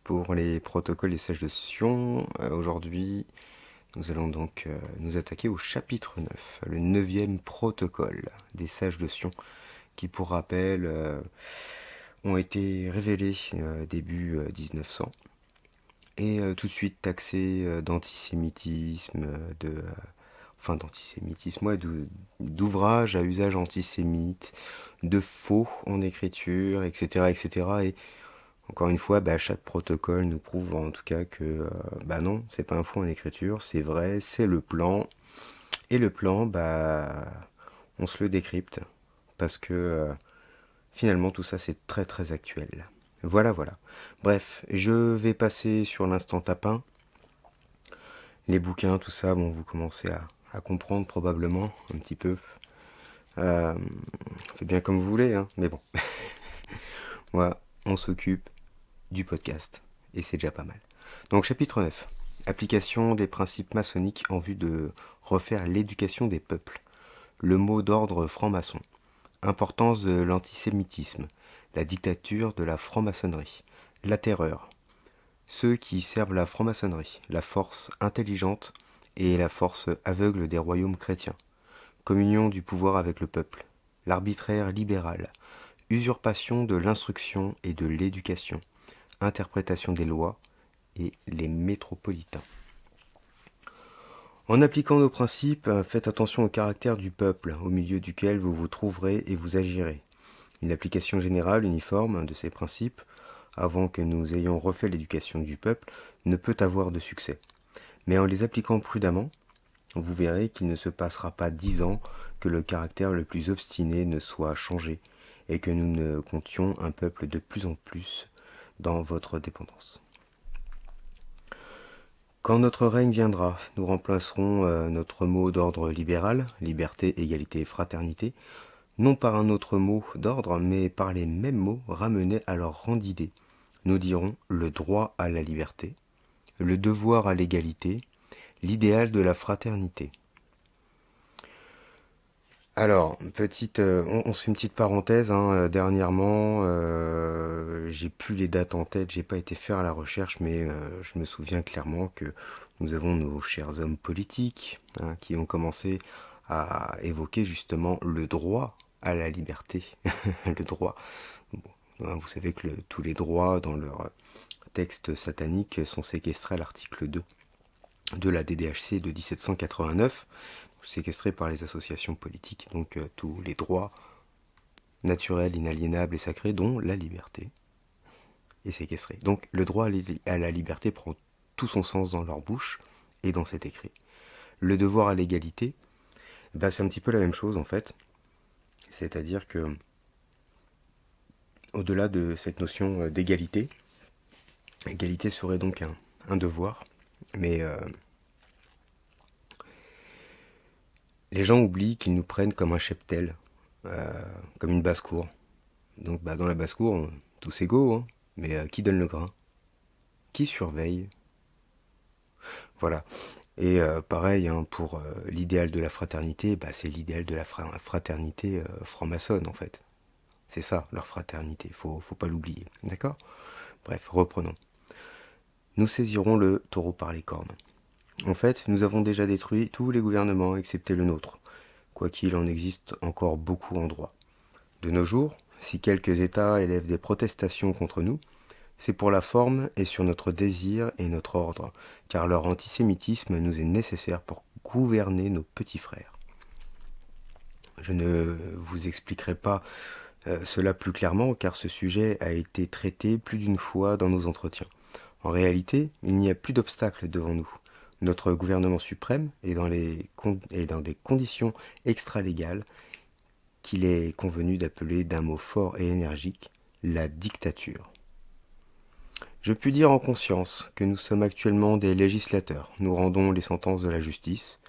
pour les protocoles des sages de Sion. Aujourd'hui, nous allons donc nous attaquer au chapitre 9, le 9e protocole des sages de Sion, qui pour rappel ont été révélés début 1900 et tout de suite taxés d'antisémitisme, d'ouvrages à usage antisémite, de faux en écriture, etc. etc. Et encore une fois, chaque protocole nous prouve en tout cas que non, c'est pas un faux en écriture, c'est vrai, c'est le plan. Et le plan, on se le décrypte parce que finalement tout ça c'est très très actuel. Voilà, voilà. Bref, je vais passer sur l'instant tapin. Les bouquins, tout ça, bon, vous commencez à comprendre probablement un petit peu. Faites bien comme vous voulez, hein, mais bon. Voilà, on s'occupe du podcast. Et c'est déjà pas mal. Donc chapitre 9. Application des principes maçonniques en vue de refaire l'éducation des peuples. Le mot d'ordre franc-maçon. Importance de l'antisémitisme. La dictature de la franc-maçonnerie. La terreur. Ceux qui servent la franc-maçonnerie. La force intelligente et la force aveugle des royaumes chrétiens. Communion du pouvoir avec le peuple. L'arbitraire libéral. Usurpation de l'instruction et de l'éducation. Interprétation des lois et les métropolitains. En appliquant nos principes, faites attention au caractère du peuple au milieu duquel vous vous trouverez et vous agirez. Une application générale, uniforme de ces principes, avant que nous ayons refait l'éducation du peuple, ne peut avoir de succès. Mais en les appliquant prudemment, vous verrez qu'il ne se passera pas 10 ans que le caractère le plus obstiné ne soit changé et que nous ne comptions un peuple de plus en plus dans votre dépendance. Quand notre règne viendra, nous remplacerons notre mot d'ordre libéral, liberté, égalité, fraternité, non par un autre mot d'ordre, mais par les mêmes mots ramenés à leur rang d'idée. Nous dirons le droit à la liberté, le devoir à l'égalité, l'idéal de la fraternité. Alors, on se fait une petite parenthèse. Dernièrement, j'ai plus les dates en tête, j'ai pas été faire la recherche, mais je me souviens clairement que nous avons nos chers hommes politiques qui ont commencé à évoquer justement le droit à la liberté, le droit. Bon, vous savez que tous les droits dans leur texte satanique sont séquestrés à l'article 2 de la DDHC de 1789. Séquestrés par les associations politiques, donc tous les droits naturels, inaliénables et sacrés, dont la liberté, est séquestré. Donc le droit à la liberté prend tout son sens dans leur bouche et dans cet écrit. Le devoir à l'égalité, c'est un petit peu la même chose en fait. C'est-à-dire que, au-delà de cette notion d'égalité, égalité serait donc un devoir, mais les gens oublient qu'ils nous prennent comme un cheptel, comme une basse-cour. Donc dans la basse-cour, tous égaux, hein, mais qui donne le grain? Qui surveille? Voilà. Et pareil, pour l'idéal de la fraternité, c'est l'idéal de la fraternité franc-maçonne en fait. C'est ça, leur fraternité, faut pas l'oublier. D'accord? Bref, reprenons. Nous saisirons le taureau par les cornes. En fait, nous avons déjà détruit tous les gouvernements excepté le nôtre, quoiqu'il en existe encore beaucoup en droit. De nos jours, si quelques États élèvent des protestations contre nous, c'est pour la forme et sur notre désir et notre ordre, car leur antisémitisme nous est nécessaire pour gouverner nos petits frères. Je ne vous expliquerai pas cela plus clairement, car ce sujet a été traité plus d'une fois dans nos entretiens. En réalité, il n'y a plus d'obstacle devant nous. Notre gouvernement suprême est dans des conditions extra-légales qu'il est convenu d'appeler d'un mot fort et énergique, la dictature. Je puis dire en conscience que nous sommes actuellement des législateurs. Nous rendons les sentences de la justice,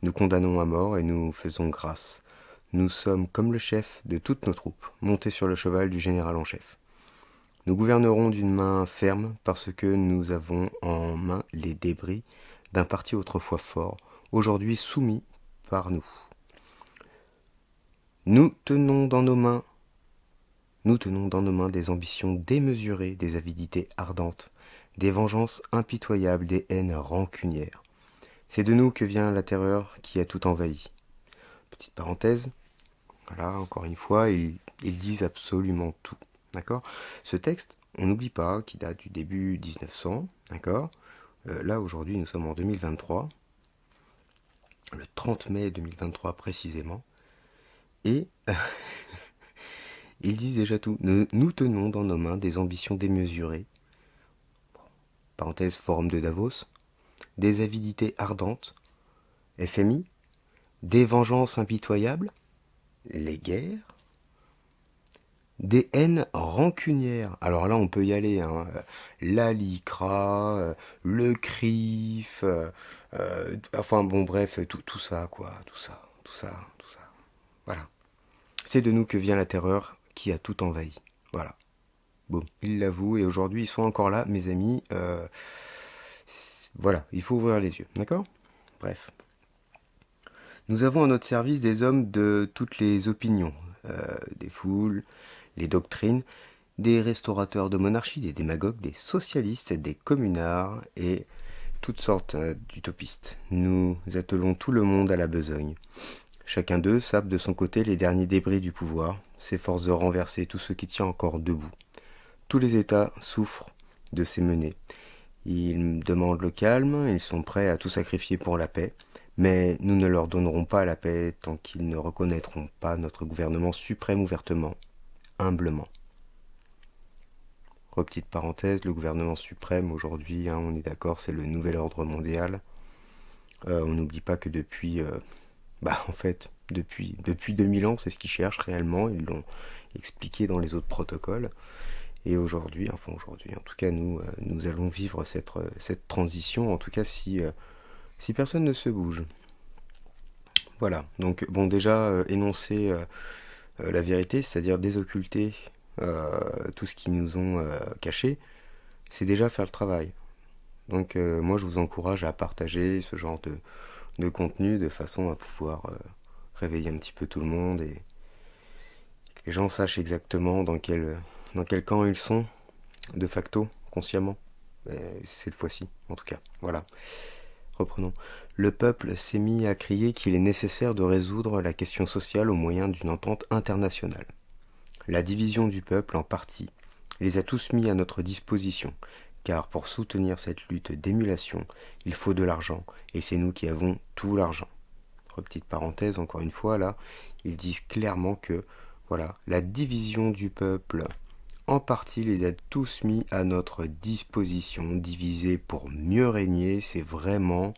nous condamnons à mort et nous faisons grâce. Nous sommes comme le chef de toutes nos troupes, montés sur le cheval du général en chef. Nous gouvernerons d'une main ferme parce que nous avons en main les débris d'un parti autrefois fort, aujourd'hui soumis par nous. Nous tenons dans nos mains des ambitions démesurées, des avidités ardentes, des vengeances impitoyables, des haines rancunières. C'est de nous que vient la terreur qui a tout envahi. Petite parenthèse, voilà, encore une fois, ils disent absolument tout. D'accord. Ce texte, on n'oublie pas qu'il date du début 1900. D'accord. Là, aujourd'hui, nous sommes en 2023, le 30 mai 2023 précisément. Et ils disent déjà tout. Nous tenons dans nos mains des ambitions démesurées, parenthèse forum de Davos, des avidités ardentes, FMI, des vengeances impitoyables, les guerres, des haines rancunières. Alors là, on peut y aller, hein. La LICRA, le CRIF, enfin bon, bref, tout ça, quoi, tout ça, tout ça, tout ça. Voilà. C'est de nous que vient la terreur qui a tout envahi. Voilà. Bon, ils l'avouent et aujourd'hui ils sont encore là, mes amis. Voilà, il faut ouvrir les yeux, d'accord. Bref. Nous avons à notre service des hommes de toutes les opinions, des foules, les doctrines, des restaurateurs de monarchie, des démagogues, des socialistes, des communards et toutes sortes d'utopistes. Nous attelons tout le monde à la besogne. Chacun d'eux sape de son côté les derniers débris du pouvoir, s'efforce de renverser tout ce qui tient encore debout. Tous les États souffrent de ces menées. Ils demandent le calme, ils sont prêts à tout sacrifier pour la paix, mais nous ne leur donnerons pas la paix tant qu'ils ne reconnaîtront pas notre gouvernement suprême ouvertement, humblement. Petite parenthèse, le gouvernement suprême aujourd'hui, hein, on est d'accord, c'est le nouvel ordre mondial. On n'oublie pas que depuis, en fait, depuis 2000 ans, c'est ce qu'ils cherchent réellement, ils l'ont expliqué dans les autres protocoles. Et aujourd'hui, en tout cas, nous allons vivre cette transition, en tout cas si personne ne se bouge. Voilà, donc bon, déjà, énoncer la vérité, c'est-à-dire désocculter tout ce qu'ils nous ont caché, c'est déjà faire le travail. Donc moi, je vous encourage à partager ce genre de contenu de façon à pouvoir réveiller un petit peu tout le monde et que les gens sachent exactement dans quel camp ils sont, de facto, consciemment. Cette fois-ci, en tout cas. Voilà. Reprenons. Le peuple s'est mis à crier qu'il est nécessaire de résoudre la question sociale au moyen d'une entente internationale. La division du peuple, en partie, les a tous mis à notre disposition, car pour soutenir cette lutte d'émulation, il faut de l'argent, et c'est nous qui avons tout l'argent. Petite parenthèse, encore une fois, là, ils disent clairement que, voilà, la division du peuple, en partie, les a tous mis à notre disposition, divisés pour mieux régner, c'est vraiment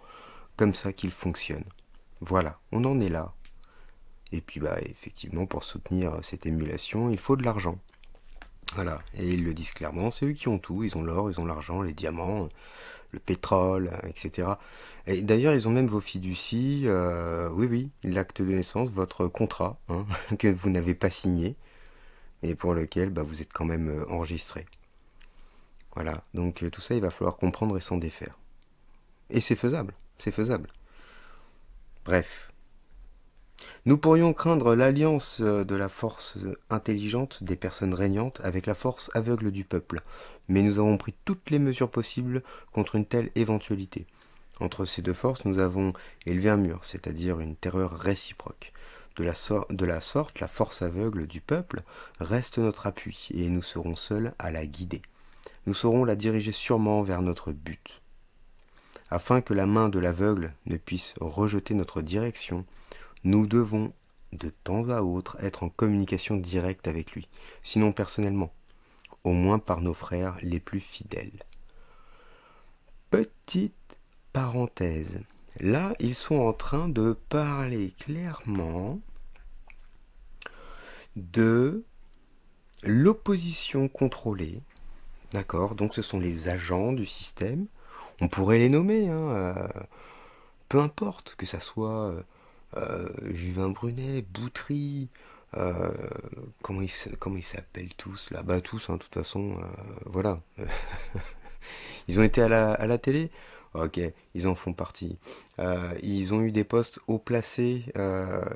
comme ça qu'il fonctionne. Voilà, on en est là. Et puis, effectivement, pour soutenir cette émulation, il faut de l'argent. Voilà, et ils le disent clairement, c'est eux qui ont tout, ils ont l'or, ils ont l'argent, les diamants, le pétrole, etc. Et d'ailleurs, ils ont même vos fiducies, oui, l'acte de naissance, votre contrat, hein, que vous n'avez pas signé, et pour lequel vous êtes quand même enregistré. Voilà, donc tout ça, il va falloir comprendre et s'en défaire. Et c'est faisable, c'est faisable. Bref. Nous pourrions craindre l'alliance de la force intelligente des personnes régnantes avec la force aveugle du peuple, mais nous avons pris toutes les mesures possibles contre une telle éventualité. Entre ces deux forces, nous avons élevé un mur, c'est-à-dire une terreur réciproque. De la sorte, la force aveugle du peuple reste notre appui, et nous serons seuls à la guider. Nous saurons la diriger sûrement vers notre but. Afin que la main de l'aveugle ne puisse rejeter notre direction, nous devons, de temps à autre, être en communication directe avec lui, sinon personnellement, au moins par nos frères les plus fidèles. Petite parenthèse. Là, ils sont en train de parler clairement de l'opposition contrôlée. D'accord, donc ce sont les agents du système. On pourrait les nommer, hein, peu importe, que ça soit Juvin Brunet, Boutry, comment ils s'appellent tous là. Tous, hein, de toute façon, voilà. Ils ont été à la télé. Ok, ils en font partie. Ils ont eu des postes haut placés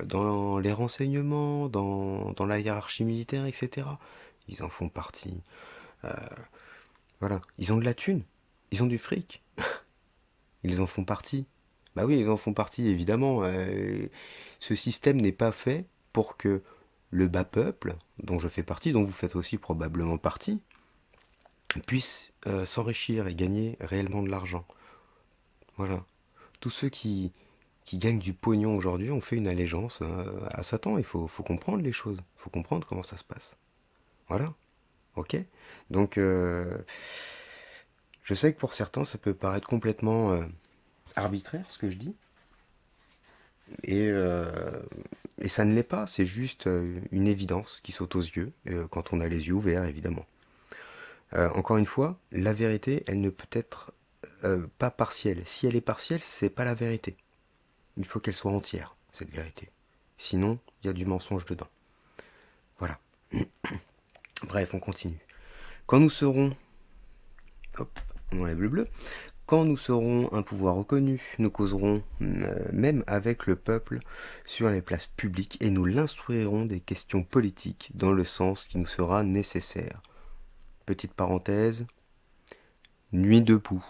dans les renseignements, dans la hiérarchie militaire, etc. Ils en font partie. Voilà, ils ont de la thune. Ils ont du fric. Ils en font partie. Bah oui, ils en font partie, évidemment. Ce système n'est pas fait pour que le bas peuple, dont je fais partie, dont vous faites aussi probablement partie, puisse s'enrichir et gagner réellement de l'argent. Voilà. Tous ceux qui gagnent du pognon aujourd'hui ont fait une allégeance à Satan. Il faut comprendre les choses. Il faut comprendre comment ça se passe. Voilà. Ok. Donc, je sais que pour certains, ça peut paraître complètement arbitraire ce que je dis. Et, euh, et ça ne l'est pas. C'est juste une évidence qui saute aux yeux quand on a les yeux ouverts, évidemment. Encore une fois, la vérité, elle ne peut être pas partielle. Si elle est partielle, c'est pas la vérité. Il faut qu'elle soit entière, cette vérité. Sinon, il y a du mensonge dedans. Voilà. Bref, on continue. Quand nous serons... Hop, on enlève le bleu. Quand nous serons un pouvoir reconnu, nous causerons même avec le peuple sur les places publiques et nous l'instruirons des questions politiques dans le sens qui nous sera nécessaire. Petite parenthèse, nuit debout.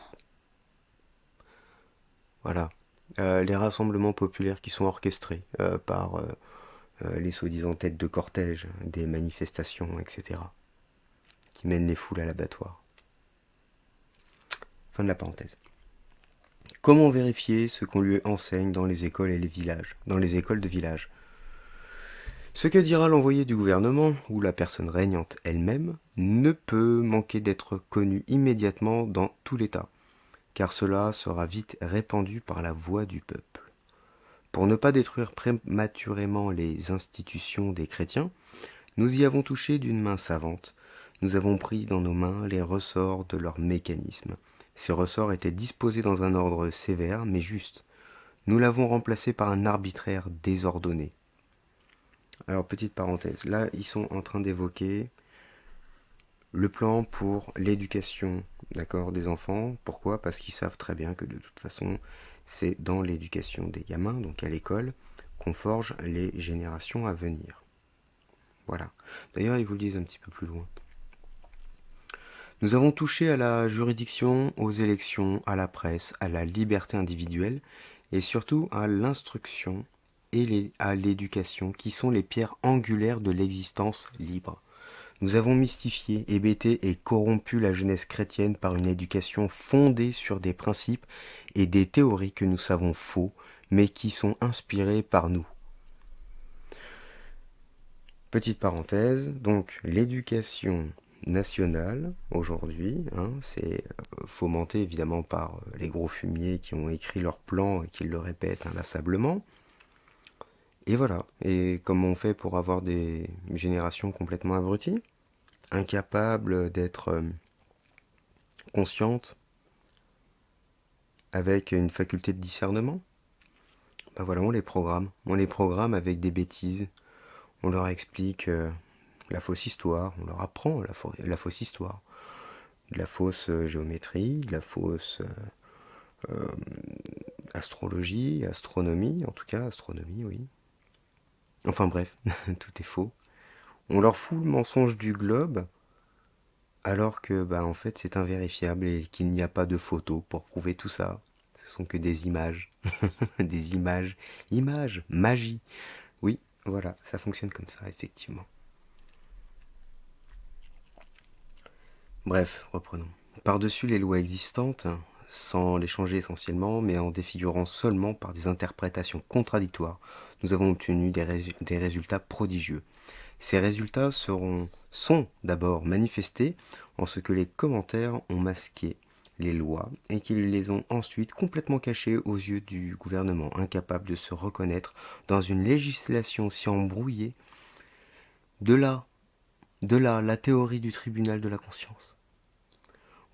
Voilà. Les rassemblements populaires qui sont orchestrés par les soi-disant têtes de cortège, des manifestations, etc., qui mènent les foules à l'abattoir. Fin de la parenthèse. Comment vérifier ce qu'on lui enseigne dans les écoles et les villages, dans les écoles de village? Ce que dira l'envoyé du gouvernement, ou la personne régnante elle-même, ne peut manquer d'être connu immédiatement dans tout l'État, car cela sera vite répandu par la voix du peuple. Pour ne pas détruire prématurément les institutions des chrétiens, nous y avons touché d'une main savante. Nous avons pris dans nos mains les ressorts de leur mécanisme. Ces ressorts étaient disposés dans un ordre sévère mais juste. Nous l'avons remplacé par un arbitraire désordonné. Alors, petite parenthèse, là, ils sont en train d'évoquer le plan pour l'éducation, d'accord, des enfants. Pourquoi? Parce qu'ils savent très bien que de toute façon, c'est dans l'éducation des gamins, donc à l'école, qu'on forge les générations à venir. Voilà. D'ailleurs, ils vous le disent un petit peu plus loin. Nous avons touché à la juridiction, aux élections, à la presse, à la liberté individuelle et surtout à l'instruction et à l'éducation qui sont les pierres angulaires de l'existence libre. Nous avons mystifié, hébété et corrompu la jeunesse chrétienne par une éducation fondée sur des principes et des théories que nous savons faux, mais qui sont inspirés par nous. Petite parenthèse, donc l'éducation nationale aujourd'hui, c'est fomenté évidemment par les gros fumiers qui ont écrit leur plan et qui le répètent inlassablement. Et voilà, et comment on fait pour avoir des générations complètement abruties, incapables d'être conscientes, avec une faculté de discernement? Ben voilà, on les programme. On les programme avec des bêtises. On leur explique la fausse histoire, on leur apprend la fausse histoire. De la fausse géométrie, de la fausse astrologie, astronomie, en tout cas astronomie, oui. Enfin bref, tout est faux. On leur fout le mensonge du globe, alors que en fait c'est invérifiable et qu'il n'y a pas de photos pour prouver tout ça. Ce sont que des images. Des images. Images, magie. Oui, voilà, ça fonctionne comme ça, effectivement. Bref, reprenons. Par-dessus les lois existantes, sans les changer essentiellement, mais en défigurant seulement par des interprétations contradictoires, nous avons obtenu des résultats prodigieux. Ces résultats sont d'abord manifestés en ce que les commentaires ont masqué les lois et qu'ils les ont ensuite complètement cachées aux yeux du gouvernement, incapable de se reconnaître dans une législation si embrouillée. De là, la théorie du tribunal de la conscience.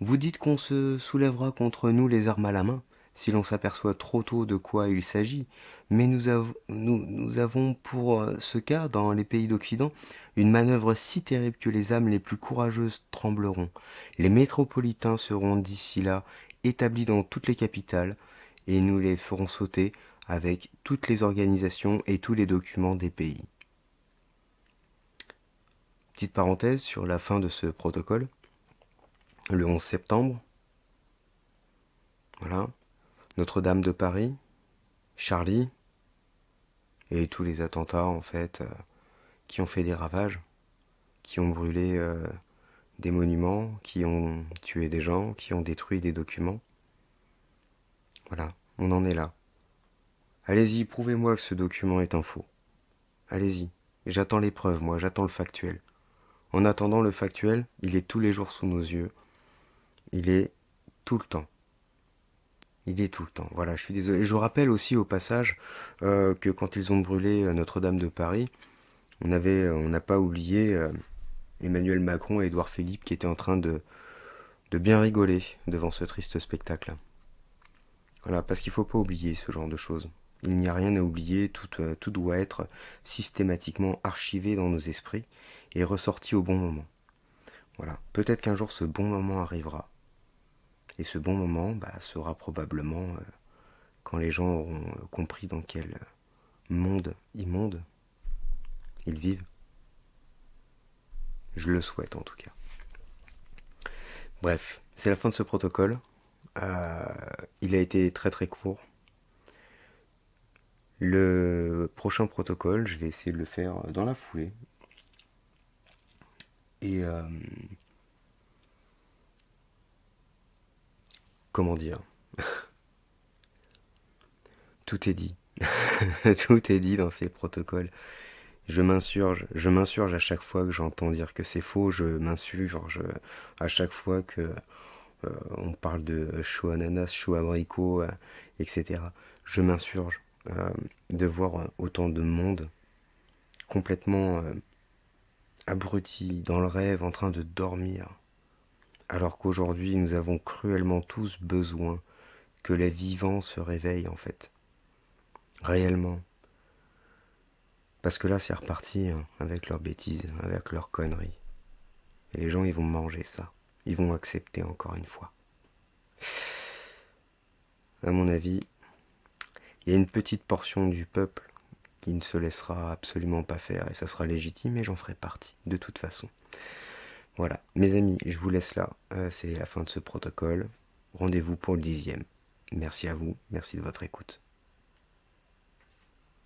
Vous dites qu'on se soulèvera contre nous les armes à la main, si l'on s'aperçoit trop tôt de quoi il s'agit, mais nous avons pour ce cas, dans les pays d'Occident, une manœuvre si terrible que les âmes les plus courageuses trembleront. Les métropolitains seront d'ici là établis dans toutes les capitales, et nous les ferons sauter avec toutes les organisations et tous les documents des pays. Petite parenthèse sur la fin de ce protocole. Le 11 septembre, Voilà. Notre-Dame de Paris, Charlie, et tous les attentats, en fait, qui ont fait des ravages, qui ont brûlé des monuments, qui ont tué des gens, qui ont détruit des documents. Voilà, on en est là. Allez-y, prouvez-moi que ce document est un faux. Allez-y. J'attends les preuves, moi, j'attends le factuel. En attendant le factuel, il est tous les jours sous nos yeux. Il est tout le temps. Il est tout le temps. Voilà, je suis désolé. Et je rappelle aussi au passage que quand ils ont brûlé Notre-Dame de Paris, on n'a pas oublié Emmanuel Macron et Édouard Philippe qui étaient en train de bien rigoler devant ce triste spectacle. Voilà, parce qu'il ne faut pas oublier ce genre de choses. Il n'y a rien à oublier, tout doit être systématiquement archivé dans nos esprits et ressorti au bon moment. Voilà, peut-être qu'un jour ce bon moment arrivera. Et ce bon moment sera probablement quand les gens auront compris dans quel monde immonde ils vivent. Je le souhaite en tout cas. Bref, c'est la fin de ce protocole. Il a été très très court. Le prochain protocole, je vais essayer de le faire dans la foulée. Et comment dire, tout est dit. Tout est dit dans ces protocoles. Je m'insurge à chaque fois que j'entends dire que c'est faux, je m'insurge à chaque fois que on parle de chou ananas, chou abricot, etc. Je m'insurge de voir autant de monde complètement abruti dans le rêve, en train de dormir, alors qu'aujourd'hui nous avons cruellement tous besoin que les vivants se réveillent en fait, réellement. Parce que là c'est reparti avec leurs bêtises, avec leurs conneries. Et les gens ils vont manger ça, ils vont accepter encore une fois. À mon avis, il y a une petite portion du peuple qui ne se laissera absolument pas faire et ça sera légitime et j'en ferai partie de toute façon. Voilà, mes amis, je vous laisse là, c'est la fin de ce protocole. Rendez-vous pour le 10e. Merci à vous, merci de votre écoute.